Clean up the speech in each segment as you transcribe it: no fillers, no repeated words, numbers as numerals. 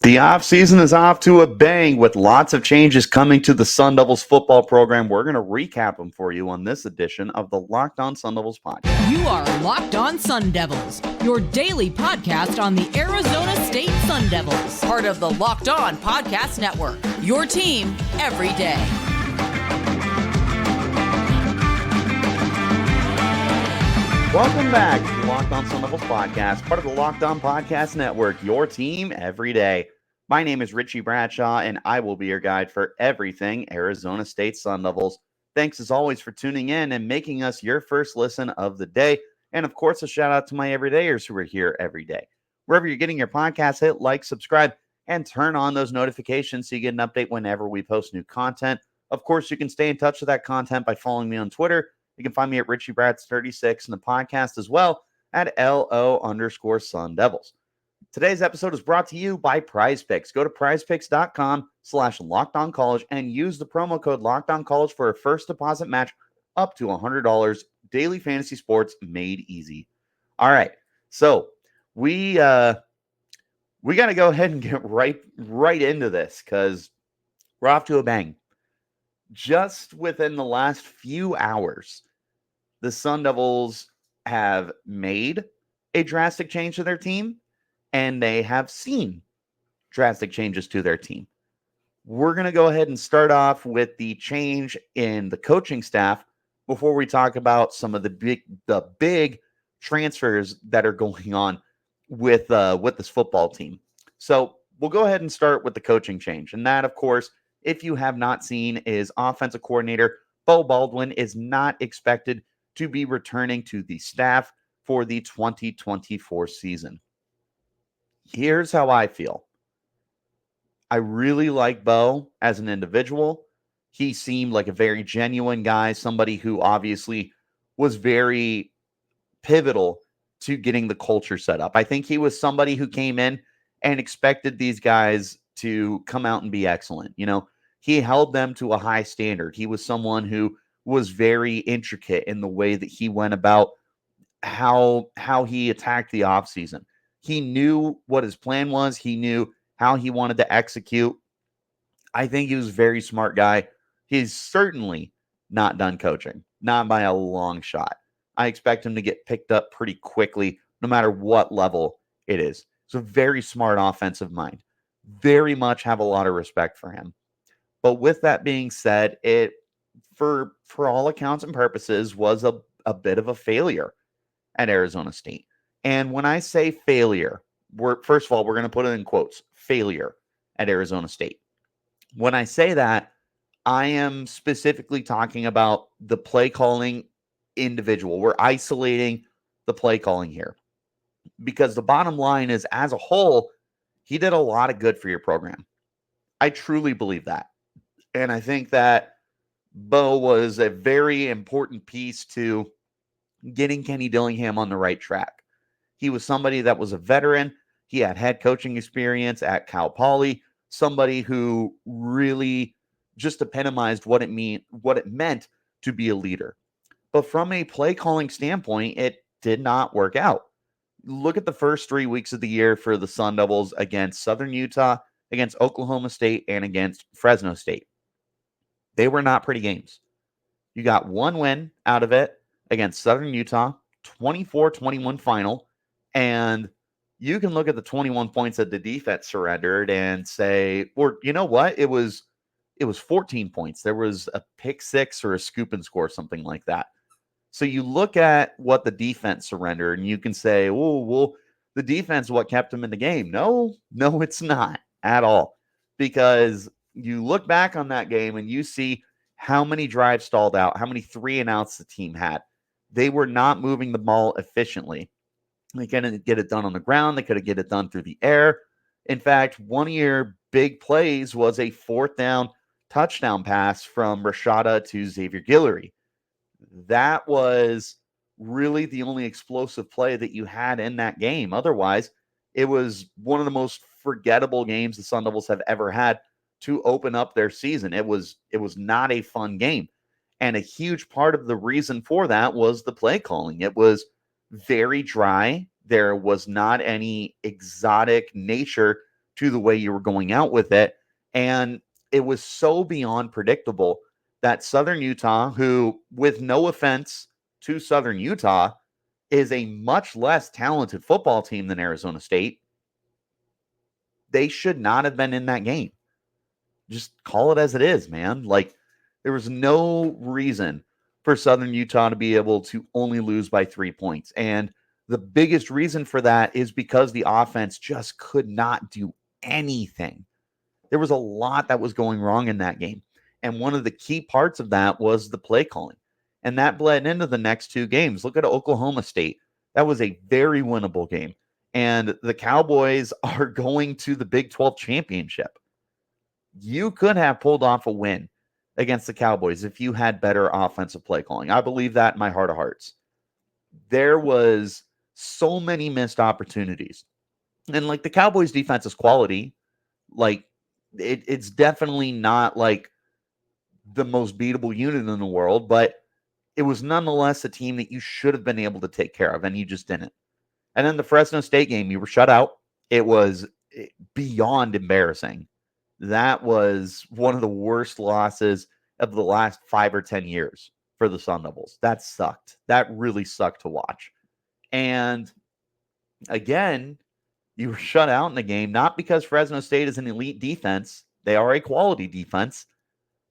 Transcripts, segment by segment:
The offseason is off to a bang with lots of changes coming to the Sun Devils football program. We're going to recap them for you on this edition of the Locked On Sun Devils podcast. You are Locked On Sun Devils, your daily podcast on the Arizona State Sun Devils, part of the Locked On Podcast Network, your team every day. Welcome back to the Locked On Sun Devils podcast, part of the Locked On Podcast Network, your team every day. My name is Richie Bradshaw, and I will be your guide for everything Arizona State Sun Devils. Thanks as always for tuning in and making us your first listen of the day. And of course, a shout out to my everydayers who are here every day. Wherever you're getting your podcast, hit like, subscribe, and turn on those notifications so you get an update whenever we post new content. Of course, you can stay in touch with that content by following me on Twitter. You can find me at RichieBrats36 and the podcast as well at LO_Sun Devils. Today's episode is brought to you by Prize Picks. Go to prizepicks.com/LockedOnCollege and use the promo code LockedOnCollege for a first deposit match up to $100. Daily fantasy sports made easy. All right, so we got to go ahead and get right into this because we're off to a bang. Just within the last few hours, the Sun Devils have made a drastic change to their team, and they have seen drastic changes to their team. We're going to go ahead and start off with the change in the coaching staff before we talk about some of the big transfers that are going on with this football team. So we'll go ahead and start with the coaching change. And that, of course, if you have not seen, is offensive coordinator Beau Baldwin is not expected to be returning to the staff for the 2024 season. Here's how I feel. I really like Beau as an individual. He seemed like a very genuine guy, somebody who obviously was very pivotal to getting the culture set up. I think he was somebody who came in and expected these guys to come out and be excellent. You know, he held them to a high standard. He was someone who was very intricate in the way that he went about how he attacked the offseason. He knew what his plan was. He knew how he wanted to execute. I think he was a very smart guy. He's certainly not done coaching, not by a long shot. I expect him to get picked up pretty quickly, no matter what level it is. It's a very smart offensive mind. Very much have a lot of respect for him. But with that being said, it, for all accounts and purposes, was a bit of a failure at Arizona State. And when I say failure, first of all, we're going to put it in quotes, failure at Arizona State. When I say that, I am specifically talking about the play calling individual. We're isolating the play calling here because the bottom line is, as a whole, he did a lot of good for your program. I truly believe that. And I think that Beau was a very important piece to getting Kenny Dillingham on the right track. He was somebody that was a veteran. He had head coaching experience at Cal Poly, somebody who really just epitomized what it meant to be a leader. But from a play calling standpoint, it did not work out. Look at the first 3 weeks of the year for the Sun Devils against Southern Utah, against Oklahoma State, and against Fresno State. They were not pretty games. You got one win out of it against Southern Utah, 24-21 final, and you can look at the 21 points that the defense surrendered and say, or you know what? It was 14 points. There was a pick six or a scoop and score, something like that. So you look at what the defense surrendered, and you can say, oh, well, the defense is what kept them in the game. No, it's not at all. Because you look back on that game and you see how many drives stalled out, how many 3-and-outs the team had. They were not moving the ball efficiently. They couldn't get it done on the ground. They couldn't get it done through the air. In fact, one of your big plays was a 4th down touchdown pass from Rashada to Xavier Guillory. That was really the only explosive play that you had in that game. Otherwise, it was one of the most forgettable games the Sun Devils have ever had to open up their season. It was not a fun game. And a huge part of the reason for that was the play calling. It was very dry. There was not any exotic nature to the way you were going out with it. And it was so beyond predictable that Southern Utah, who, with no offense to Southern Utah, is a much less talented football team than Arizona State, they should not have been in that game. Just call it as it is, man. Like, there was no reason for Southern Utah to be able to only lose by 3 points. And the biggest reason for that is because the offense just could not do anything. There was a lot that was going wrong in that game. And one of the key parts of that was the play calling. And that bled into the next two games. Look at Oklahoma State. That was a very winnable game. And the Cowboys are going to the Big 12 championship. You could have pulled off a win against the Cowboys if you had better offensive play calling. I believe that in my heart of hearts. There was so many missed opportunities. And like, the Cowboys defense is quality. Like, it's definitely not like the most beatable unit in the world, but it was nonetheless a team that you should have been able to take care of, and you just didn't. And then the Fresno State game, you were shut out. It was beyond embarrassing. That was one of the worst losses of the last 5 or 10 years for the Sun Devils. That sucked. That really sucked to watch. And again, you were shut out in the game, not because Fresno State is an elite defense. They are a quality defense,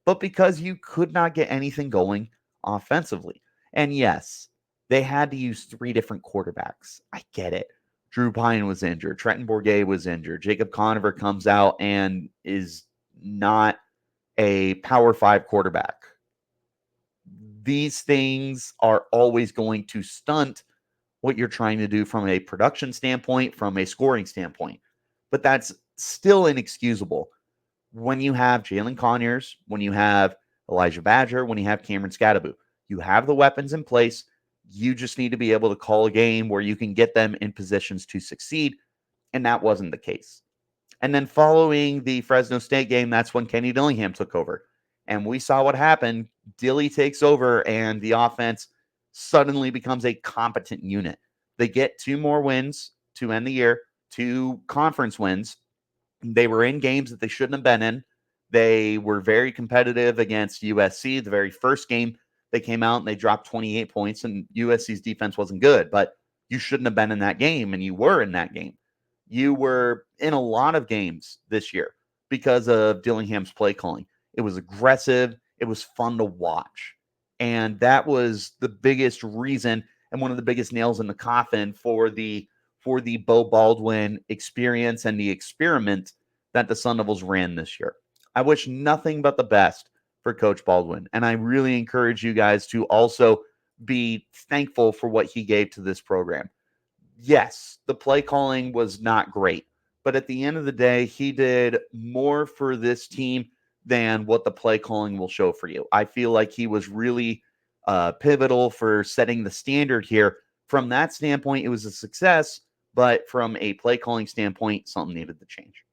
but because you could not get anything going offensively. And yes, they had to use 3 different quarterbacks. I get it. Drew Pine was injured. Trenton Bourguet was injured. Jacob Conover comes out and is not a Power 5 quarterback. These things are always going to stunt what you're trying to do from a production standpoint, from a scoring standpoint. But that's still inexcusable when you have Jalin Conyers, when you have Elijah Badger, when you have Cameron Scadaboo. You have the weapons in place. You just need to be able to call a game where you can get them in positions to succeed, and that wasn't the case. And then following the Fresno State game, that's when Kenny Dillingham took over. And we saw what happened. Dilly takes over, and the offense suddenly becomes a competent unit. They get 2 more wins to end the year, 2 conference wins. They were in games that they shouldn't have been in. They were very competitive against USC. The very first game, they came out and they dropped 28 points, and USC's defense wasn't good, but you shouldn't have been in that game, and you were in that game. You were in a lot of games this year because of Dillingham's play calling. It was aggressive. It was fun to watch. And that was the biggest reason and one of the biggest nails in the coffin for the Beau Baldwin experience and the experiment that the Sun Devils ran this year. I wish nothing but the best for Coach Baldwin. And I really encourage you guys to also be thankful for what he gave to this program. Yes, the play calling was not great, but at the end of the day, he did more for this team than what the play calling will show for you. I feel like he was really pivotal for setting the standard here. From that standpoint, it was a success, but from a play calling standpoint, something needed to change.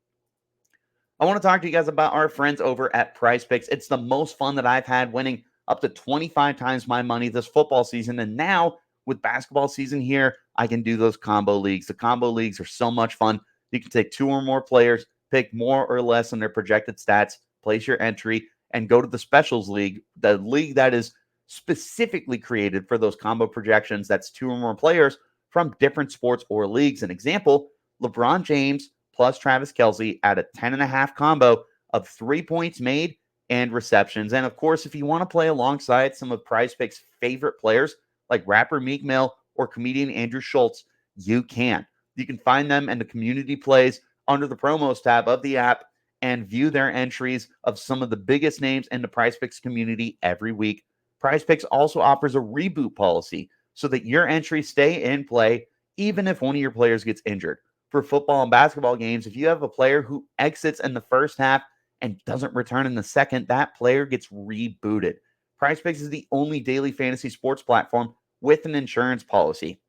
I want to talk to you guys about our friends over at Prize Picks. It's the most fun that I've had, winning up to 25 times my money this football season. And now with basketball season here, I can do those combo leagues. The combo leagues are so much fun. You can take 2 or more players, pick more or less on their projected stats, place your entry, and go to the specials league, the league that is specifically created for those combo projections. That's 2 or more players from different sports or leagues. An example, LeBron James plus Travis Kelce at a 10.5 combo of 3 points made and receptions. And of course, if you want to play alongside some of Prize Picks' favorite players like rapper Meek Mill or comedian Andrew Schultz, you can. You can find them in the community plays under the promos tab of the app and view their entries of some of the biggest names in the Prize Picks community every week. Prize Picks also offers a reboot policy so that your entries stay in play even if one of your players gets injured. For football and basketball games, if you have a player who exits in the first half and doesn't return in the second, that player gets rebooted. Prize Picks is the only daily fantasy sports platform with an insurance policy.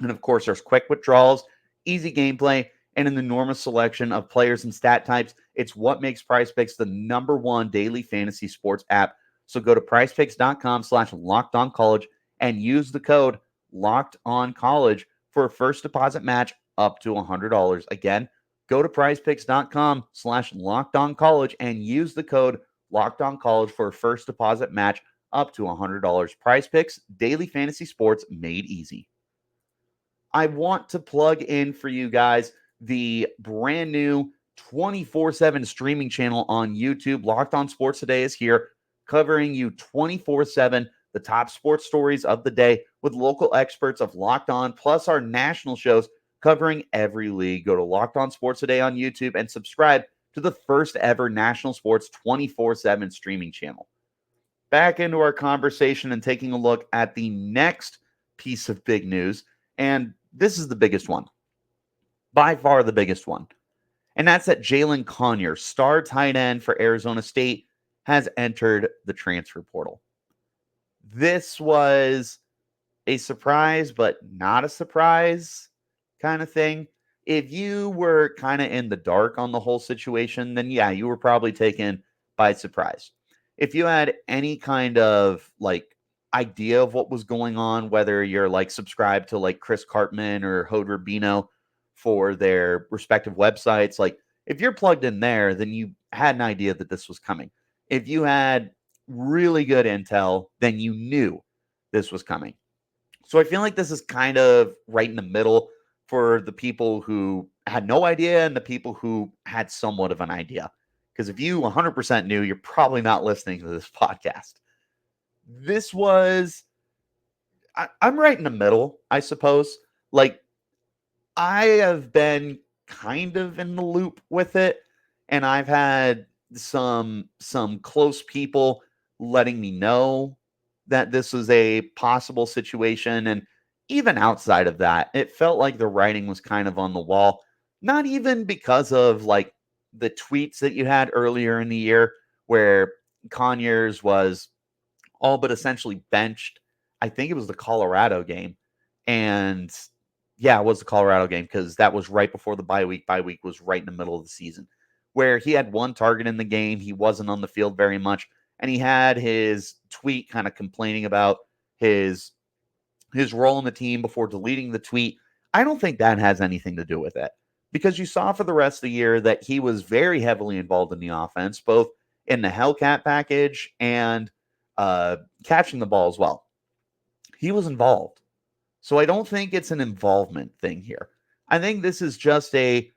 And of course, there's quick withdrawals, easy gameplay, and an enormous selection of players and stat types. It's what makes Prize Picks the #1 daily fantasy sports app. So go to prizepicks.com/lockedoncollege and use the code LOCKEDONCollege for a first deposit match up to $100. Again, Go to prizepicks.com/lockedoncollege and use the code lockedoncollege for a first deposit match up to $100. Prize Picks, daily fantasy sports made easy. I want to plug in for you guys the brand new 24/7 streaming channel on YouTube. Locked On Sports Today is here, covering you 24/7, the top sports stories of the day with local experts of Locked On, plus our national shows covering every league. Go to Locked On Sports Today on YouTube and subscribe to the first ever national sports 24/7 streaming channel. Back into our conversation and taking a look at the next piece of big news. And this is the biggest one, by far the biggest one. And that's that Jalin Conyers, star tight end for Arizona State, has entered the transfer portal. This was a surprise, but not a surprise kind of thing. If you were kind of in the dark on the whole situation, then yeah, you were probably taken by surprise. If you had any kind of idea of what was going on, whether you're subscribed to Chris Cartman or Hode Rubino for their respective websites, if you're plugged in there, then you had an idea that this was coming. If you had really good intel, then you knew this was coming. So I feel like this is kind of right in the middle for the people who had no idea and the people who had somewhat of an idea. Because if you 100% knew, you're probably not listening to this podcast. This was, I'm right in the middle, I suppose. I have been kind of in the loop with it, and I've had some close people letting me know that this was a possible situation. And even outside of that, it felt like the writing was kind of on the wall, not even because of the tweets that you had earlier in the year where Conyers was all but essentially benched. I think it was the Colorado game. And yeah, it was the Colorado game because that was right before the bye week. Bye week was right in the middle of the season where he had one target in the game. He wasn't on the field very much. And he had his tweet kind of complaining about his role in the team before deleting the tweet. I don't think that has anything to do with it because you saw for the rest of the year that he was very heavily involved in the offense, both in the Hellcat package and catching the ball as well. He was involved. So I don't think it's an involvement thing here. I think this is just a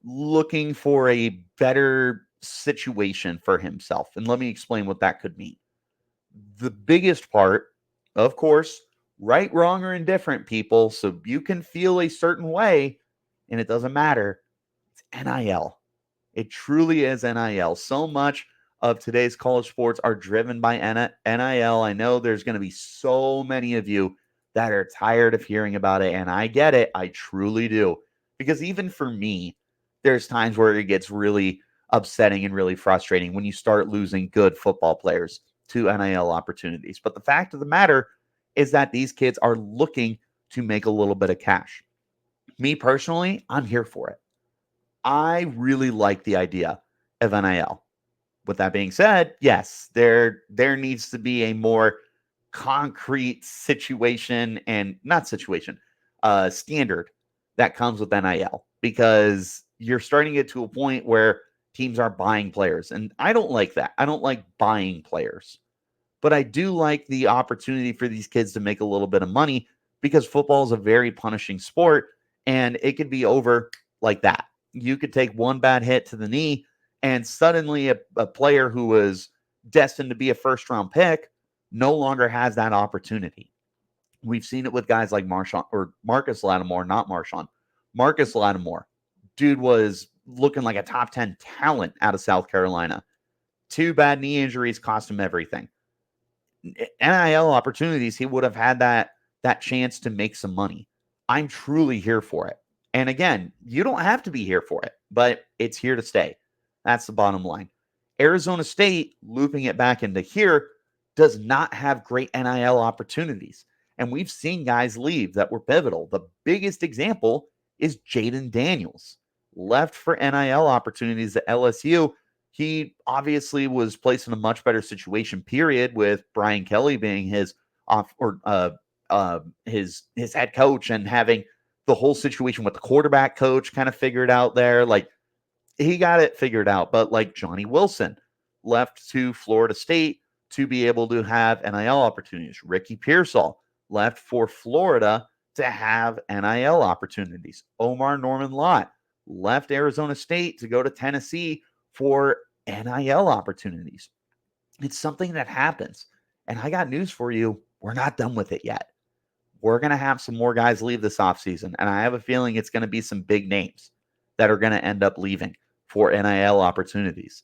looking for a better situation for himself. And let me explain what that could mean. The biggest part, of course, right, wrong, or indifferent, people, so you can feel a certain way and it doesn't matter. It's NIL. It truly is NIL. So much of today's college sports are driven by NIL. I know there's going to be so many of you that are tired of hearing about it, and I get it. I truly do. Because even for me, there's times where it gets really upsetting and really frustrating when you start losing good football players to NIL opportunities. But the fact of the matter is that these kids are looking to make a little bit of cash. Me personally, I'm here for it. I really like the idea of NIL. With that being said, yes, there needs to be a more concrete situation and not situation, standard that comes with NIL because you're starting to get to a point where teams are buying players. And I don't like that. I don't like buying players. But I do like the opportunity for these kids to make a little bit of money because football is a very punishing sport and it could be over like that. You could take one bad hit to the knee and suddenly a player who was destined to be a first round pick no longer has that opportunity. We've seen it with guys like Marcus Lattimore, not Marshawn. Marcus Lattimore. Dude was looking like a top 10 talent out of South Carolina. 2 bad knee injuries cost him everything. NIL opportunities, he would have had that chance to make some money. I'm truly here for it. And again, you don't have to be here for it, but it's here to stay. That's the bottom line. Arizona State, looping it back into here, does not have great NIL opportunities. And we've seen guys leave that were pivotal. The biggest example is Jayden Daniels. Left for NIL opportunities at LSU. He obviously was placed in a much better situation, period, with Brian Kelly being his his head coach and having the whole situation with the quarterback coach kind of figured out there. he got it figured out. But like Johnny Wilson left to Florida State to be able to have NIL opportunities. Ricky Pearsall left for Florida to have NIL opportunities. Omar Norman Lott left Arizona State to go to Tennessee for NIL opportunities. It's something that happens. And I got news for you. We're not done with it yet. We're going to have some more guys leave this offseason. And I have a feeling it's going to be some big names that are going to end up leaving for NIL opportunities.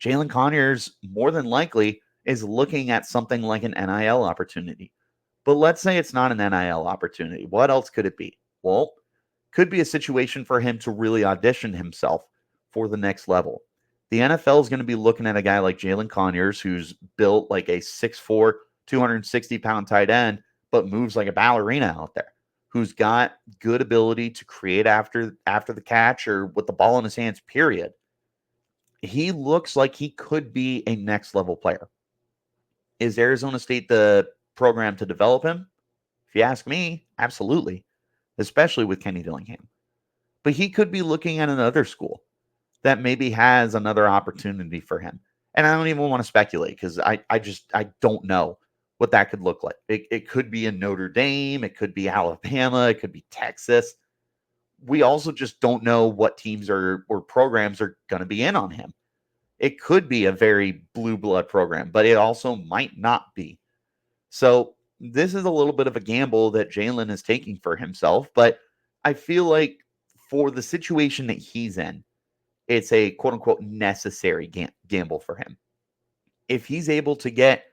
Jalin Conyers, more than likely, is looking at something like an NIL opportunity. But let's say it's not an NIL opportunity. What else could it be? Well, could be a situation for him to really audition himself for the next level. The NFL is going to be looking at a guy like Jalin Conyers, who's built like a 6'4", 260-pound tight end, but moves like a ballerina out there, who's got good ability to create after the catch or with the ball in his hands, period. He looks like he could be a next level player. Is Arizona State the program to develop him? If you ask me, absolutely, especially with Kenny Dillingham. But he could be looking at another school that maybe has another opportunity for him. And I don't even want to speculate because I don't know what that could look like. It could be in Notre Dame. It could be Alabama. It could be Texas. We also just don't know what teams or programs are going to be in on him. It could be a very blue blood program, but it also might not be. So this is a little bit of a gamble that Jalin is taking for himself, but I feel like for the situation that he's in, it's a quote-unquote necessary gamble for him. If he's able to get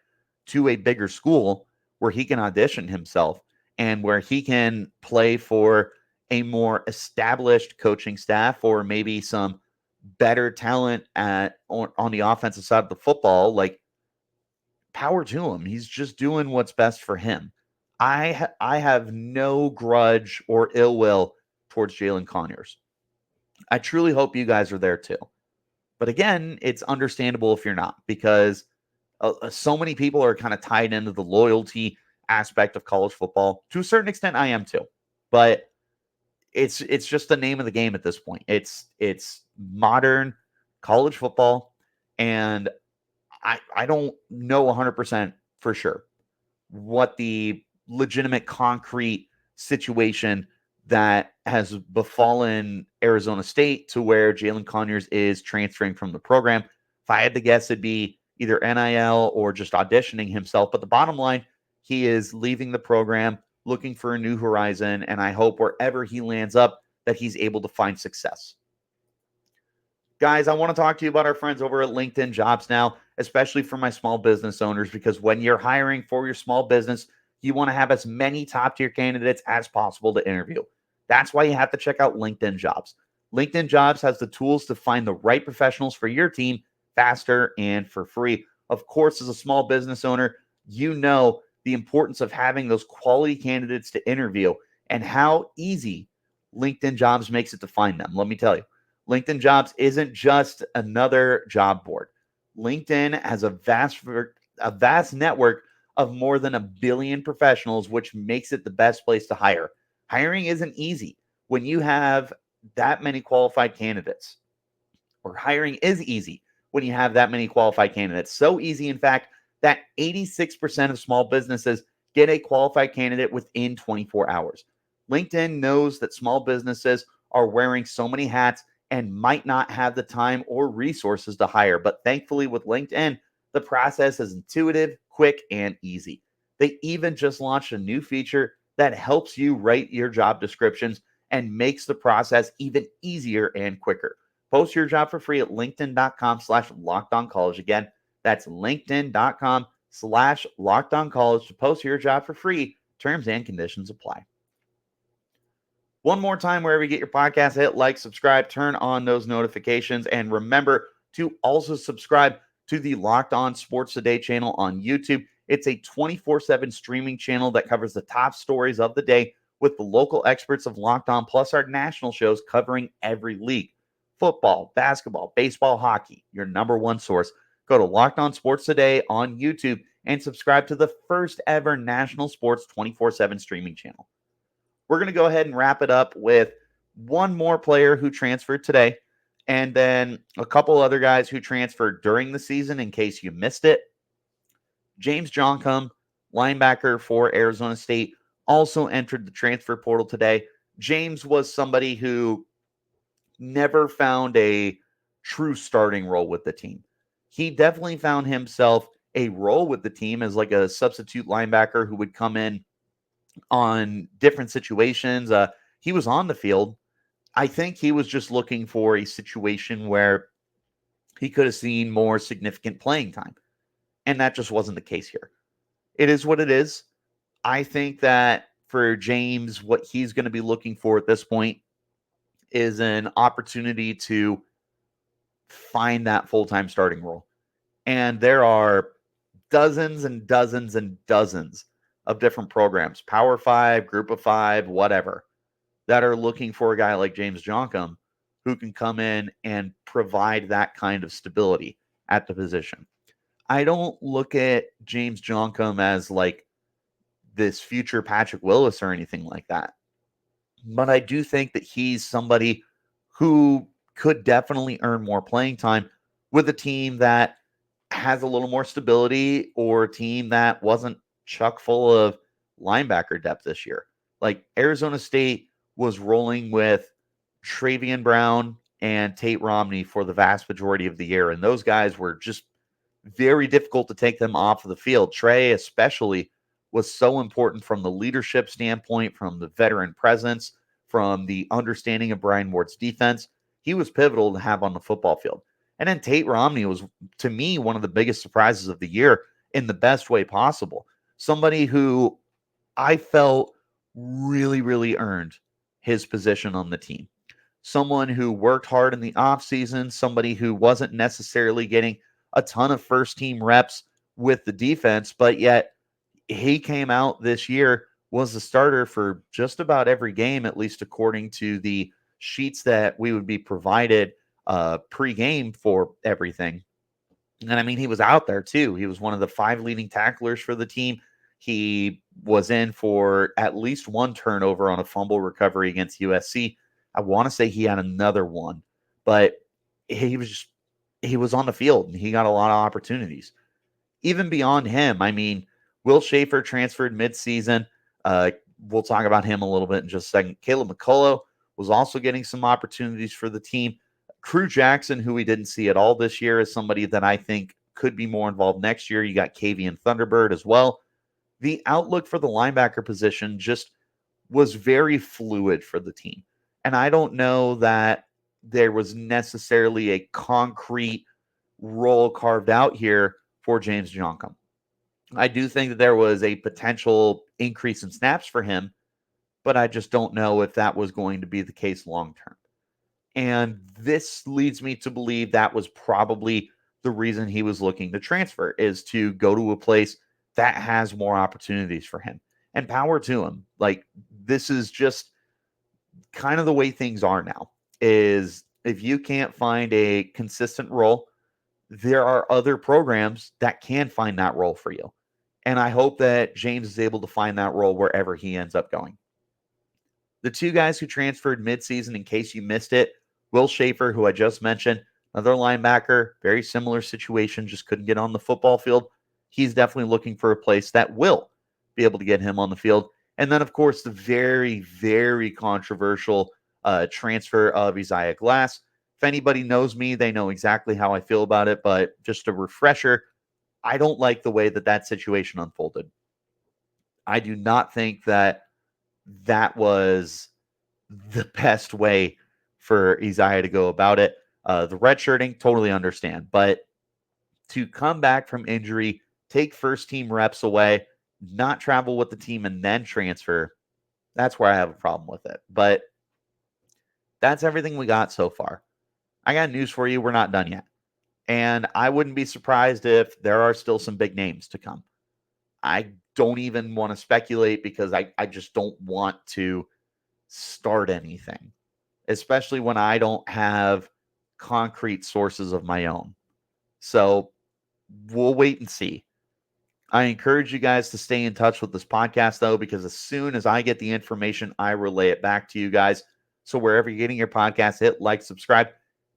to a bigger school where he can audition himself and where he can play for a more established coaching staff or maybe some better talent on the offensive side of the football, like, power to him. He's just doing what's best for him. I have no grudge or ill will towards Jalin Conyers. I truly hope you guys are there too. But again, it's understandable if you're not, because so many people are kind of tied into the loyalty aspect of college football. To a certain extent, I am too. But it's just the name of the game at this point. It's modern college football, and I don't know 100% for sure what the legitimate concrete situation that has befallen Arizona State to where Jalin Conyers is transferring from the program. If I had to guess, it'd be either NIL or just auditioning himself. But the bottom line, he is leaving the program, looking for a new horizon, and I hope wherever he lands up that he's able to find success. Guys, I want to talk to you about our friends over at LinkedIn Jobs now, especially for my small business owners, because when you're hiring for your small business, you want to have as many top-tier candidates as possible to interview. That's why you have to check out LinkedIn Jobs. LinkedIn Jobs has the tools to find the right professionals for your team faster and for free. Of course, as a small business owner, you know the importance of having those quality candidates to interview and how easy LinkedIn Jobs makes it to find them. Let me tell you. LinkedIn Jobs isn't just another job board. LinkedIn has a vast network of more than 1 billion professionals, which makes it the best place to hire. Hiring isn't easy when you have that many qualified candidates, or hiring is easy when you have that many qualified candidates. So easy, in fact, that 86% of small businesses get a qualified candidate within 24 hours. LinkedIn knows that small businesses are wearing so many hats and might not have the time or resources to hire. But thankfully, with LinkedIn, the process is intuitive, quick, and easy. They even just launched a new feature that helps you write your job descriptions and makes the process even easier and quicker. Post your job for free at linkedin.com/lockedoncollege. Again, that's linkedin.com/lockedoncollege to post your job for free. Terms and conditions apply. One more time, wherever you get your podcast, hit like, subscribe, turn on those notifications, and remember to also subscribe to the Locked On Sports Today channel on YouTube. It's a 24/7 streaming channel that covers the top stories of the day with the local experts of Locked On, plus our national shows covering every league. Football, basketball, baseball, hockey, your number one source. Go to Locked On Sports Today on YouTube and subscribe to the first ever national sports 24/7 streaming channel. We're going to go ahead and wrap it up with one more player who transferred today, And then a couple other guys who transferred during the season, in case you missed it. James Djonkam, linebacker for Arizona State, also entered the transfer portal today. James was somebody who never found a true starting role with the team. He definitely found himself a role with the team as like a substitute linebacker who would come in on different situations. He was on the field. I think he was just looking for a situation where he could have seen more significant playing time. And that just wasn't the case here. It is what it is. I think that for James, what he's going to be looking for at this point is an opportunity to find that full-time starting role. And there are dozens and dozens and dozens of different programs, Power 5, Group of 5, whatever, that are looking for a guy like James Djonkam who can come in and provide that kind of stability at the position. I don't look at James Djonkam as like this future Patrick Willis or anything like that. But I do think that he's somebody who could definitely earn more playing time with a team that has a little more stability or a team that wasn't chock full of linebacker depth this year. Like Arizona State was rolling with Travion Brown and Tate Romney for the vast majority of the year. And those guys were just very difficult to take them off of the field. Trey, especially, was so important from the leadership standpoint, from the veteran presence, from the understanding of Brian Ward's defense. He was pivotal to have on the football field. And then Tate Romney was, to me, one of the biggest surprises of the year in the best way possible. Somebody who I felt really, really earned his position on the team. Someone who worked hard in the offseason, somebody who wasn't necessarily getting a ton of first-team reps with the defense, but yet he came out this year, was the starter for just about every game, at least according to the sheets that we would be provided pre-game for everything. And I mean, he was out there too. He was one of the 5 leading tacklers for the team. He was in for at least one turnover on a fumble recovery against USC. I want to say he had another one, but he was on the field and he got a lot of opportunities. Even beyond him, I mean, Will Schaefer transferred midseason. We'll talk about him a little bit in just a second. Caleb McCullough was also getting some opportunities for the team. Crew Jackson, who we didn't see at all this year, is somebody that I think could be more involved next year. You got Kavian Thunderbird as well. The outlook for the linebacker position just was very fluid for the team. And I don't know that there was necessarily a concrete role carved out here for James Djonkam. I do think that there was a potential increase in snaps for him, but I just don't know if that was going to be the case long term. And this leads me to believe that was probably the reason he was looking to transfer, is to go to a place that has more opportunities for him. And power to him. Like, this is just kind of the way things are now, is if you can't find a consistent role, there are other programs that can find that role for you. And I hope that James is able to find that role wherever he ends up going. The 2 guys who transferred midseason, in case you missed it, Will Schaefer, who I just mentioned, another linebacker, very similar situation, just couldn't get on the football field. He's definitely looking for a place that will be able to get him on the field. And then, of course, the very, very controversial transfer of Isaiah Glass. If anybody knows me, they know exactly how I feel about it. But just a refresher, I don't like the way that situation unfolded. I do not think that was the best way for Isaiah to go about it. The redshirting, totally understand. But to come back from injury, take first-team reps away, not travel with the team, and then transfer, that's where I have a problem with it. But that's everything we got so far. I got news for you. We're not done yet. And I wouldn't be surprised if there are still some big names to come. I don't even want to speculate because I just don't want to start anything, especially when I don't have concrete sources of my own. So we'll wait and see. I encourage you guys to stay in touch with this podcast, though, because as soon as I get the information, I relay it back to you guys. So wherever you're getting your podcast, hit like, subscribe.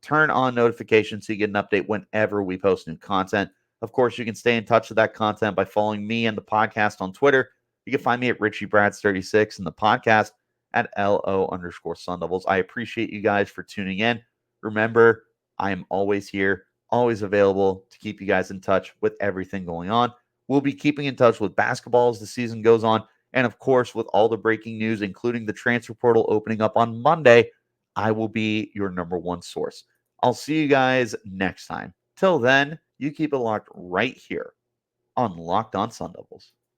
turn on notifications so you get an update whenever we post new content. Of course, you can stay in touch with that content by following me and the podcast on Twitter. You can find me at Richie Brads36 and the podcast at LO_Sun Devils. I appreciate you guys for tuning in. Remember, I am always here, always available to keep you guys in touch with everything going on. We'll be keeping in touch with basketball as the season goes on. And of course, with all the breaking news, including the transfer portal opening up on Monday, I will be your number one source. I'll see you guys next time. Till then, you keep it locked right here on Locked On Sun Devils.